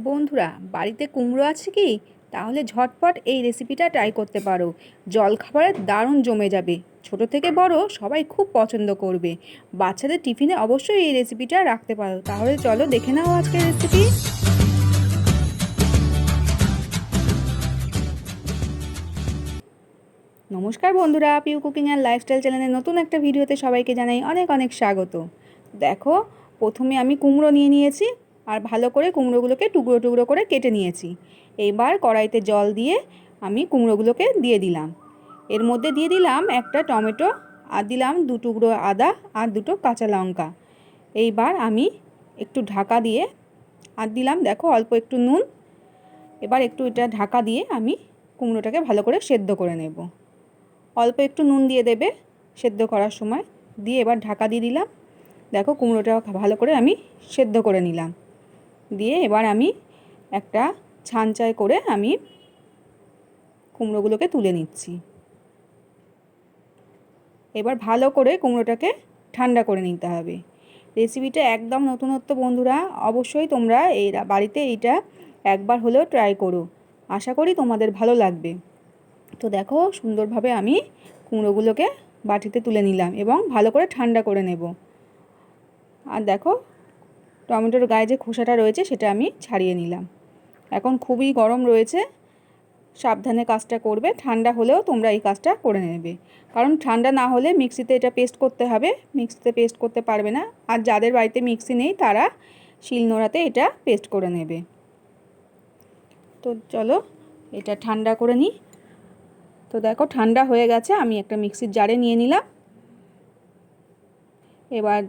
বন্ধুরা, বাড়িতে কুমড়ো আছে কি? তাহলে ঝটপট এই রেসিপিটা ট্রাই করতে পারো। জলখাবারে দারুণ জমে যাবে। ছোট থেকে বড় সবাই খুব পছন্দ করবে। বাচ্চাদের টিফিনে অবশ্যই এই রেসিপিটা রাখতে পারো। তাহলে চলো দেখে নাও আজকের রেসিপি। নমস্কার বন্ধুরা, পিউ কুকিং অ্যান্ড লাইফস্টাইল চ্যানেলের নতুন একটা ভিডিওতে সবাইকে জানাই অনেক অনেক স্বাগত। দেখো, প্রথমে আমি কুমড়ো নিয়ে নিয়েছি আর ভালো করে কুমড়োগুলোকে টুকরো টুকরো করে কেটে নিয়েছি। এইবার কড়াইতে জল দিয়ে আমি কুমড়োগুলোকে দিয়ে দিলাম। এর মধ্যে দিয়ে দিলাম একটা টমেটো, আর দিলাম 2 টুকরো আদা আর 2টো কাঁচা লঙ্কা। এইবার আমি একটু ঢাকা দিয়ে আর দিলাম দেখো অল্প একটু নুন। এবার একটু এটা ঢাকা দিয়ে আমি কুমড়োটাকে ভালো করে সেদ্ধ করে নেব। অল্প একটু নুন দিয়ে দেবে সেদ্ধ করার সময়। দিয়ে এবার ঢাকা দিয়ে দিলাম। দেখো কুমড়োটা ভালো করে আমি সেদ্ধ করে নিলাম। দিয়ে এবার আমি একটা ছাঁচায় করে আমি কুমড়োগুলোকে তুলে নিচ্ছি। এবার ভালো করে কুমড়োটাকে ঠান্ডা করে নিতে হবে। রেসিপিটা একদম নতুনত্ব বন্ধুরা, অবশ্যই তোমরা বাড়িতে এইটা একবার হলেও ট্রাই করো। আশা করি তোমাদের ভালো লাগবে। তো দেখো সুন্দরভাবে আমি কুমড়োগুলোকে বাটিতে তুলে নিলাম এবং ভালো করে ঠান্ডা করে নেব। আর দেখো টমেটোর গায়ে যে খোসাটা রয়েছে সেটা আমি ছাড়িয়ে নিলাম। এখন খুবই গরম রয়েছে, সাবধানে কাজটা করবে। ঠান্ডা হলেও তোমরা এই কাজটা করে নেবে, কারণ ঠান্ডা না হলে মিক্সিতে এটা পেস্ট করতে হবে, মিক্সিতে পেস্ট করতে পারবে না। আর যাদের বাড়িতে মিক্সি নেই তারা শিলনোড়াতে এটা পেস্ট করে নেবে। তো চলো এটা ঠান্ডা করে নিই। তো দেখো ঠান্ডা হয়ে গেছে, আমি একটা মিক্সির জারে নিয়ে নিলাম। এবার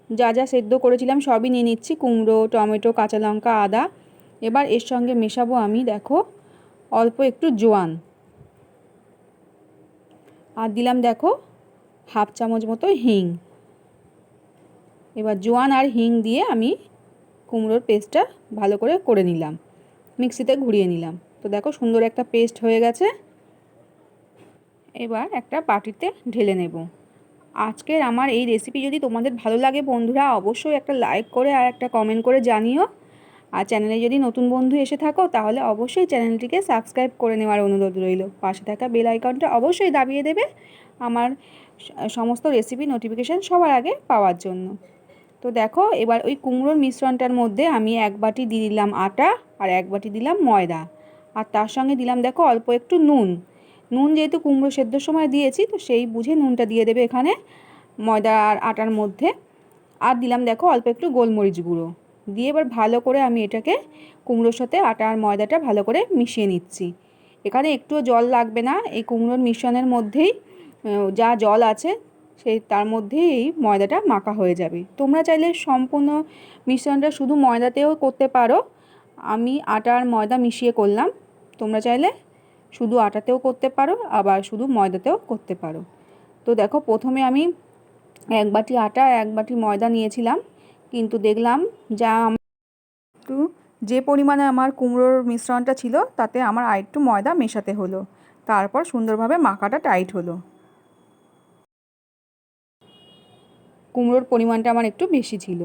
যা যা সেদ্ধ করেছিলাম সবই নিয়ে নিচ্ছি, কুমড়ো, টমেটো, কাঁচা লঙ্কা, আদা। এবার এর সঙ্গে মেশাবো আমি দেখো অল্প একটু জোয়ান, আর দিলাম দেখো হাফ চামচ মতো হিং। এবার জোয়ান আর হিং দিয়ে আমি কুমড়োর পেস্টটা ভালো করে করে নিলাম, মিক্সিতে ঘুরিয়ে নিলাম। তো দেখো সুন্দর একটা পেস্ট হয়ে গেছে। এবার একটা বাটিতে ঢেলে নেব। আজকের আমার এই রেসিপি যদি তোমাদের ভালো লাগে বন্ধুরা, অবশ্যই একটা লাইক করে আর একটা কমেন্ট করে জানিও। আর চ্যানেলে যদি নতুন বন্ধু এসে থাকো তাহলে অবশ্যই চ্যানেলটিকে সাবস্ক্রাইব করে নেওয়ার অনুরোধ রইল। পাশে থাকা বেল আইকনটা অবশ্যই দাবিয়ে দেবে আমার সমস্ত রেসিপি নোটিফিকেশান সবার আগে পাওয়ার জন্য। তো দেখো এবার ওই কুমড়োর মিশ্রণটার মধ্যে আমি 1 বাটি দিয়ে দিলাম আটা আর 1 বাটি দিলাম ময়দা, আর তার সঙ্গে দিলাম দেখো অল্প একটু নুন। নুন যেহেতু কুমড়ো সেদ্ধর সময় দিয়েছি, তো সেই বুঝে নুনটা দিয়ে দেবে এখানে ময়দা আর আটার মধ্যে। আর দিলাম দেখো অল্প একটু গোলমরিচ গুঁড়ো দিয়ে এবার ভালো করে আমি এটাকে কুমড়োর সাথে আটা আর ময়দাটা ভালো করে মিশিয়ে নিচ্ছি। এখানে একটুও জল লাগবে না, এই কুমড়োর মিশ্রণের মধ্যেই যা জল আছে সেই তার মধ্যেই এই ময়দাটা মাখা হয়ে যাবে। তোমরা চাইলে সম্পূর্ণ মিশ্রণটা শুধু ময়দাতেও করতে পারো, আমি আটা আর ময়দা মিশিয়ে করলাম। তোমরা চাইলে শুধু আটাতেও করতে পারো, আবার শুধু ময়দাতেও করতে পারো। তো দেখো প্রথমে আমি 1 বাটি আটা 1 বাটি ময়দা নিয়েছিলাম, কিন্তু দেখলাম যা একটু যে পরিমাণে আমার কুমড়োর মিশ্রণটা ছিল তাতে আমার আরেকটু ময়দা মেশাতে হলো। তারপর সুন্দরভাবে মাখাটা টাইট হলো। কুমড়োর পরিমাণটা আমার একটু বেশি ছিল।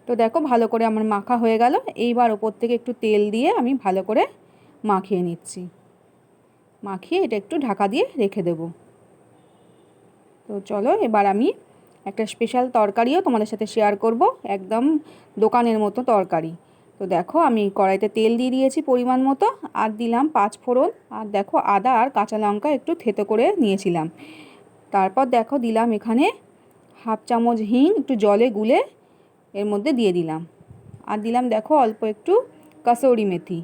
তো দেখো ভালো করে আমার মাখা হয়ে গেল। এইবার ওপর থেকে একটু তেল দিয়ে আমি ভালো করে মাখিয়ে নিচ্ছি। মাখিয়ে এটা একটু ঢাকা দিয়ে রেখে দেব। তো চলো এবার আমি একটা স্পেশাল তরকারিও তোমাদের সাথে শেয়ার করব, একদম দোকানের মতো তরকারি। তো দেখো আমি কড়াইতে তেল দিয়ে দিয়েছি পরিমাণ মতো, আর দিলাম 5 ফোড়ন, আর দেখো আদা আর কাঁচা লঙ্কা একটু থেতো করে নিয়েছিলাম। তারপর দেখো দিলাম এখানে হাফ চামচ হিং একটু জলে গুলে এর মধ্যে দিয়ে দিলাম, আর দিলাম দেখো অল্প একটু কাসৌরি মেথি।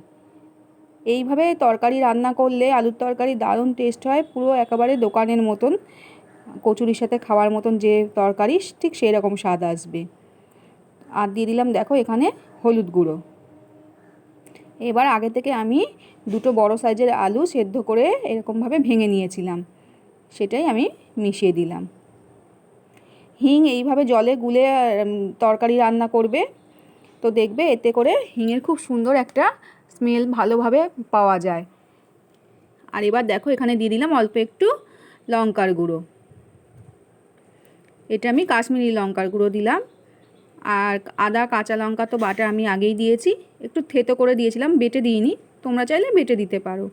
এইভাবে তরকারি রান্না করলে আলুর তরকারি দারুণ টেস্ট হয়, পুরো একেবারে দোকানের মতন, কচুরির সাথে খাওয়ার মতন যে তরকারি ঠিক সেই রকম স্বাদ আসবে। আর দিয়ে দিলাম দেখো এখানে হলুদ গুঁড়ো। এবার আগে থেকে আমি 2টো বড় সাইজের আলু সেদ্ধ করে এরকমভাবে ভেঙে নিয়েছিলাম, সেটাই আমি মিশিয়ে দিলাম। হিং এইভাবে জলে গুলে তরকারি রান্না করবে, তো দেখবে এতে করে হিঙের খুব সুন্দর একটা স্মেল ভালোভাবে পাওয়া যায়। আর এবার দেখো এখানে দিয়ে দিলাম অল্প একটু লঙ্কার গুঁড়ো, এটা আমি কাশ্মীরি লঙ্কার গুঁড়ো দিলাম। আর আদা কাঁচা লঙ্কা তো বাটা আমি আগেই দিয়েছি, একটু থেতো করে দিয়েছিলাম, বেটে দিইনি, তোমরা চাইলে বেটে দিতে পারো।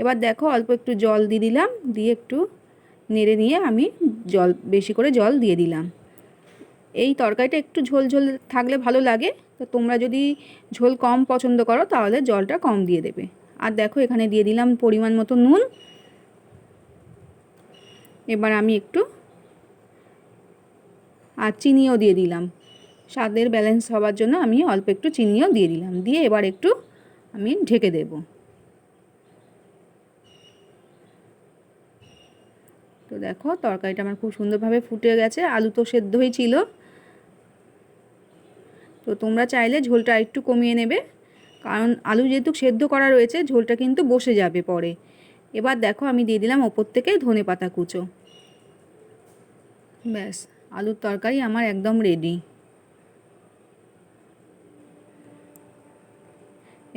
এবার দেখো অল্প একটু জল দিয়ে দিলাম, দিয়ে একটু নেড়ে নিয়ে আমি বেশি করে জল দিয়ে দিলাম। এই তরকারিটা একটু ঝোল ঝোল থাকলে ভালো লাগে, তো তোমরা যদি ঝোল কম পছন্দ করো তাহলে জলটা কম দিয়ে দেবে। আর দেখো এখানে দিয়ে দিলাম পরিমাণ মতো নুন। এবার আমি একটু আর চিনিও দিয়ে দিলাম, স্বাদের ব্যালেন্স হওয়ার জন্য আমি অল্প একটু চিনিও দিয়ে দিলাম, দিয়ে এবার একটু আমি ঢেকে দেব। তো দেখো তরকারিটা আমার খুব সুন্দরভাবে ফুটে গেছে, আলু তো সেদ্ধই ছিল। তো তোমরা চাইলে ঝোলটা একটু কমিয়ে নেবে, কারণ আলু যেহেতু সেদ্ধ করা রয়েছে ঝোলটা কিন্তু বসে যাবে পরে। এবার দেখো আমি দিয়ে দিলাম ওপর থেকে ধনেপাতা কুচো। ব্যাস, আলুর তরকারি আমার একদম রেডি।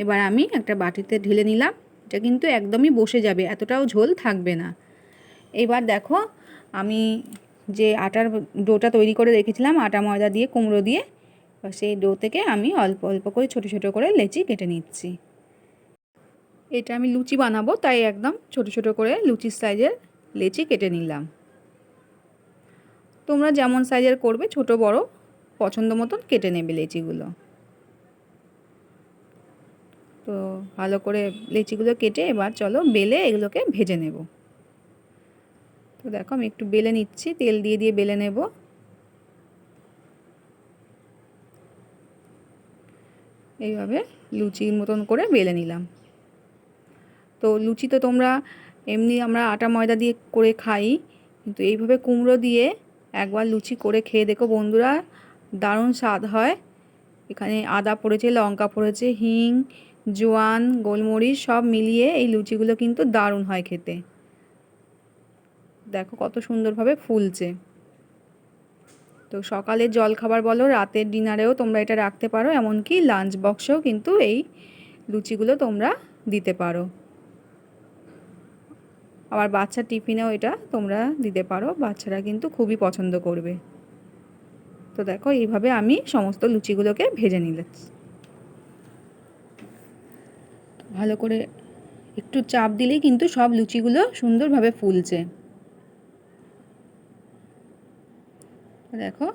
এবার আমি একটা বাটিতে ঢেলে নিলাম, এটা কিন্তু একদমই বসে যাবে, এতটাও ঝোল থাকবে না। এবার দেখো আমি যে আটার ডোটা তৈরি করে রেখেছিলাম আটা ময়দা দিয়ে কুমড়ো দিয়ে, সেই ডো থেকে আমি অল্প অল্প করে ছোটো ছোটো করে লেচি কেটে নিচ্ছি। এটা আমি লুচি বানাবো, তাই একদম ছোটো ছোটো করে লুচির সাইজের লেচি কেটে নিলাম। তোমরা যেমন সাইজের করবে ছোট বড় পছন্দ মতন কেটে নেবে লেচিগুলো। তো ভালো করে লেচিগুলো কেটে এবার চলো বেলে এগুলোকে ভেজে নেব। তো দেখো আমি একটু বেলে নিচ্ছি, তেল দিয়ে দিয়ে বেলে নেব। এইভাবে লুচির মতন করে বেলে নিলাম। তো লুচি তো তোমরা এমনি আমরা আটা ময়দা দিয়ে করে খাই, কিন্তু এইভাবে কুমড়ো দিয়ে একবার লুচি করে খেয়ে দেখো বন্ধুরা, দারুণ স্বাদ হয়। এখানে আদা পড়েছে, লঙ্কা পড়েছে, হিং, জোয়ান, গোলমরিচ সব মিলিয়ে এই লুচিগুলো কিন্তু দারুণ হয় খেতে। দেখো কত সুন্দরভাবে ফুলছে। তো সকালের জলখাবার বলো, রাতের ডিনারেও তোমরা এটা রাখতে পারো, এমনকি লাঞ্চ বক্সেও কিন্তু এই লুচিগুলো তোমরা দিতে পারো। আবার বাচ্চার টিফিনেও এটা তোমরা দিতে পারো, বাচ্চারা কিন্তু খুবই পছন্দ করবে। তো দেখো এইভাবে আমি সমস্ত লুচিগুলোকে ভেজে নিলাম। ভালো করে একটু চাপ দিলেই কিন্তু সব লুচিগুলো সুন্দরভাবে ফুলছে। দেখো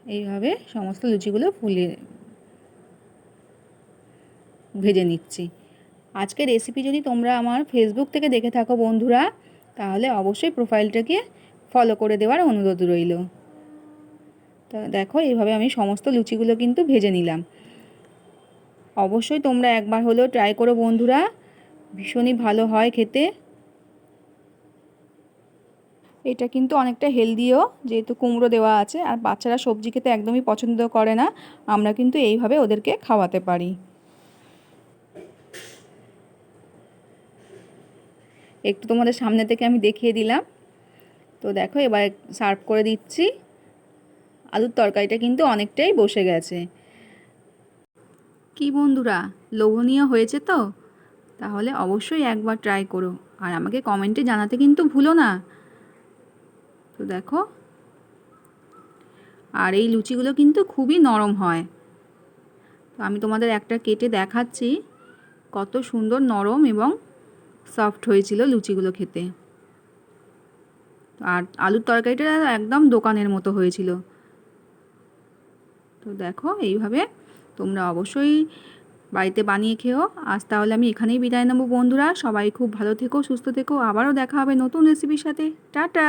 এইভাবে সমস্ত লুচিগুলো ভেজে নিচ্ছি। আজকের রেসিপি যদি তোমরা আমার ফেসবুক থেকে দেখে থাকো বন্ধুরা, তাহলে অবশ্যই প্রোফাইলটাকে ফলো করে দেওয়ার অনুরোধ রইল। তো দেখো এইভাবে আমি সমস্ত লুচিগুলো কিন্তু ভেজে নিলাম। অবশ্যই তোমরা একবার হলেও ট্রাই করো বন্ধুরা, ভীষণই ভালো হয় খেতে। এটা কিন্তু অনেকটা হেলদিও, যেহেতু কুমড়ো দেওয়া আছে, আর বাচ্চারা সবজি খেতে একদমই পছন্দ করে না, আমরা কিন্তু এইভাবে ওদেরকে খাওয়াতে পারি। একটু তোমাদের সামনে থেকে আমি দেখিয়ে দিলাম। তো দেখো এবার সার্ভ করে দিচ্ছি। আলুর তরকারিটা কিন্তু অনেকটাই বসে গেছে। কি বন্ধুরা, লোভনীয় হয়েছে তো? তাহলে অবশ্যই একবার ট্রাই করো, আর আমাকে কমেন্টে জানাতে কিন্তু ভুলো না। তো দেখো, আর এই লুচিগুলো কিন্তু খুবই নরম হয়। তো আমি তোমাদের একটা কেটে দেখাচ্ছি, কত সুন্দর নরম এবং সফট হয়েছিল লুচিগুলো খেতে। আর আলুর তরকারিটা একদম দোকানের মতো হয়েছিল। তো দেখো এইভাবে তোমরা অবশ্যই বাড়িতে বানিয়ে খেও। আজ তাহলে আমি এখানেই বিদায় নেব বন্ধুরা, সবাই খুব ভালো থেকো, সুস্থ থেকো, আবারও দেখা হবে নতুন রেসিপির সাথে। টাটা।